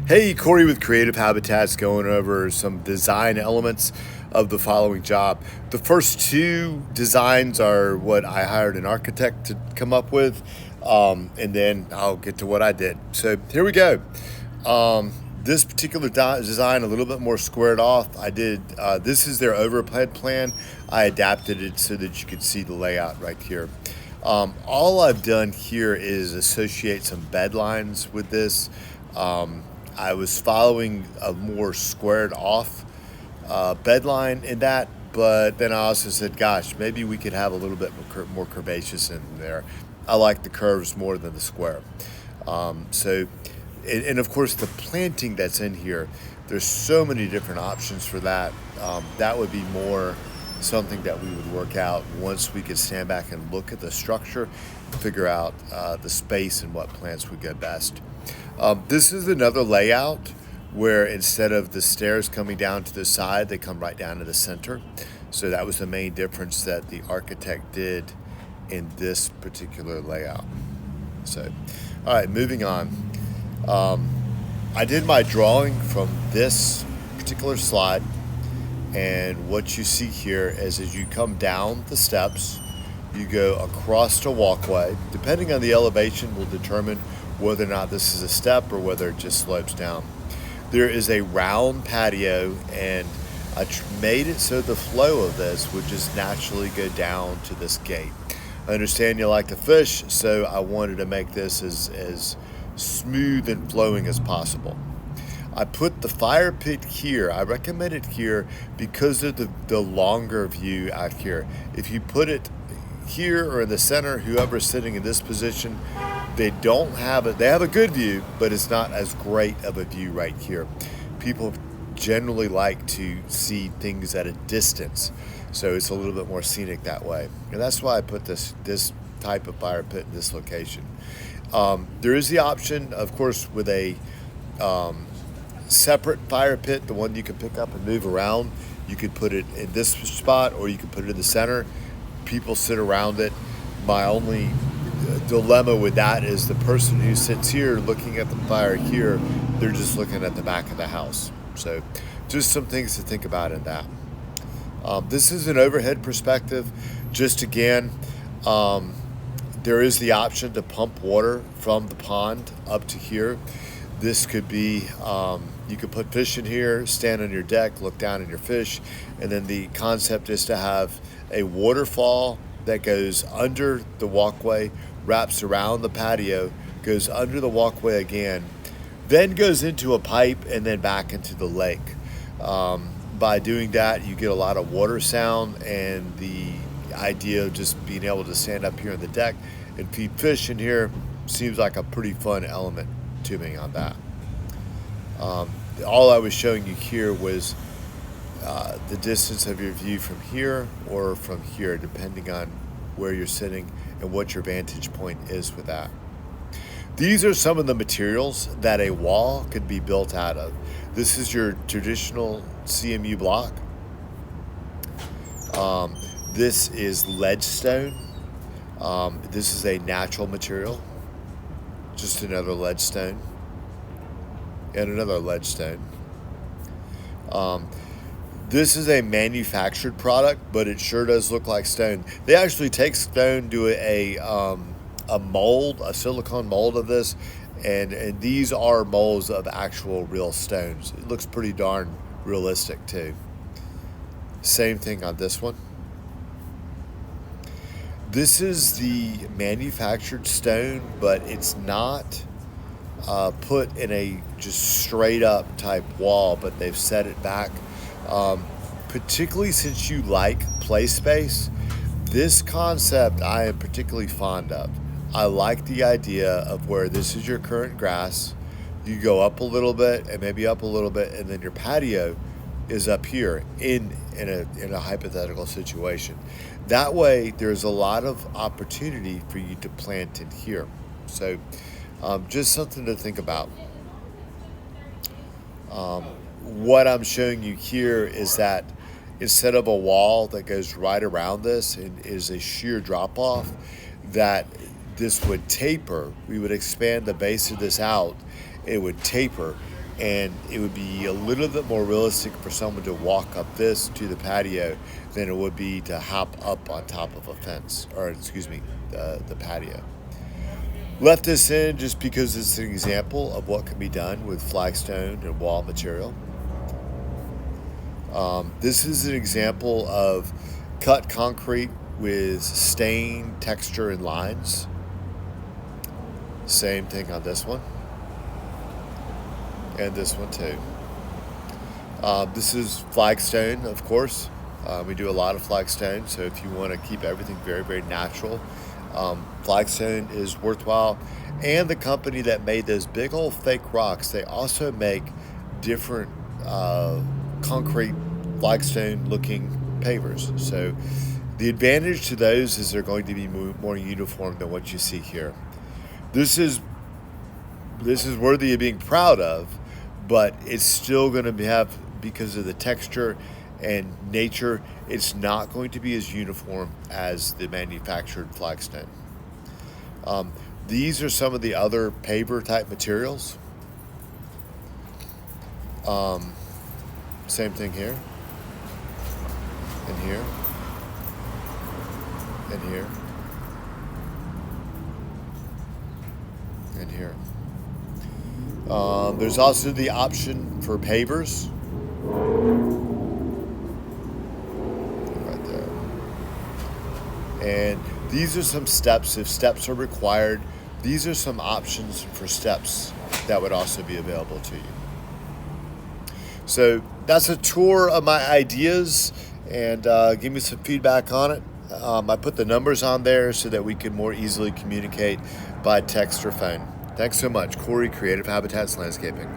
Hey, Corey with Creative Habitats going over some design elements of the following job. The first two designs are what I hired an architect to come up with, and then I'll get to what I did. So here we go. This particular design, a little bit more squared off. This is their overhead plan. I adapted it so that you could see the layout right here. All I've done here is associate some bed lines with this. I was following a more squared off bed line in that, but then I also said, gosh, maybe we could have a little bit more curvaceous in there. I like the curves more than the square. And of course, the planting that's in here, there's so many different options for that. That would be more something that we would work out once we could stand back and look at the structure, figure out the space and what plants would go best. This is another layout where instead of the stairs coming down to the side, they come right down to the center. So that was the main difference that the architect did in this particular layout. So, all right, moving on. I did my drawing from this particular slide, and what you see here is as you come down the steps, you go across the walkway. Depending on the elevation will determine whether or not this is a step or whether it just slopes down. There is a round patio, and I made it so the flow of this would just naturally go down to this gate. I understand you like to fish, so I wanted to make this as smooth and flowing as possible. I put the fire pit here. I recommend it here because of the longer view out here. If you put it here or in the center, whoever's sitting in this position, they don't have it. They have a good view, but it's not as great of a view right here. People generally like to see things at a distance, so it's a little bit more scenic that way. And that's why I put this type of fire pit in this location. There is the option, of course, with a separate fire pit, the one you can pick up and move around. You could put it in this spot, or you could put it in the center. People sit around it. My only dilemma with that is the person who sits here looking at the fire here, they're just looking at the back of the house. So just some things to think about in that. This is an overhead perspective. Just again, there is the option to pump water from the pond up to here. This could be, you could put fish in here, stand on your deck, look down at your fish, and then the concept is to have a waterfall that goes under the walkway, wraps around the patio, goes under the walkway again, then goes into a pipe and then back into the lake. By doing that, you get a lot of water sound, and the idea of just being able to stand up here on the deck and feed fish in here seems like a pretty fun element to me on that. All I was showing you here was the distance of your view from here or from here, depending on where you're sitting and what your vantage point is with that. These are some of the materials that a wall could be built out of. This is your traditional CMU block. This is ledgestone. This is a natural material. Just another ledgestone. And another ledgestone. This is a manufactured product, but it sure does look like stone. They actually take stone, do a mold, a silicone mold of this, and these are molds of actual real stones. It looks pretty darn realistic too. Same thing on this one. This is the manufactured stone, but it's not put in a just straight up type wall, but they've set it back. Particularly since you like play space, this concept I am particularly fond of. I like the idea of where this is your current grass, you go up a little bit and maybe up a little bit, and then your patio is up here in a hypothetical situation. That way there's a lot of opportunity for you to plant in here. So just something to think about. What I'm showing you here is that instead of a wall that goes right around this and is a sheer drop off, that this would taper. We would expand the base of this out. It would taper, And it would be a little bit more realistic for someone to walk up this to the patio than it would be to hop up on top of a fence, or excuse me, the patio. Left this in just because it's an example of what can be done with flagstone and wall material. This is an example of cut concrete with stain, texture, and lines. Same thing on this one. And this one too. This is flagstone, of course. We do a lot of flagstone, so if you want to keep everything very, very natural, flagstone is worthwhile. And the company that made those big old fake rocks, they also make different concrete flagstone looking pavers. So the advantage to those is they're going to be more uniform than what you see here. This is worthy of being proud of, but it's still going to have, because of the texture and nature, it's not going to be as uniform as the manufactured flagstone. These are some of the other paver type materials. Same thing here, and here, and here, and here. There's also the option for pavers. Right there. And these are some steps. If steps are required, these are some options for steps that would also be available to you. So that's a tour of my ideas, and give me some feedback on it. I put the numbers on there so that we can more easily communicate by text or phone. Thanks so much. Corey, Creative Habitats Landscaping.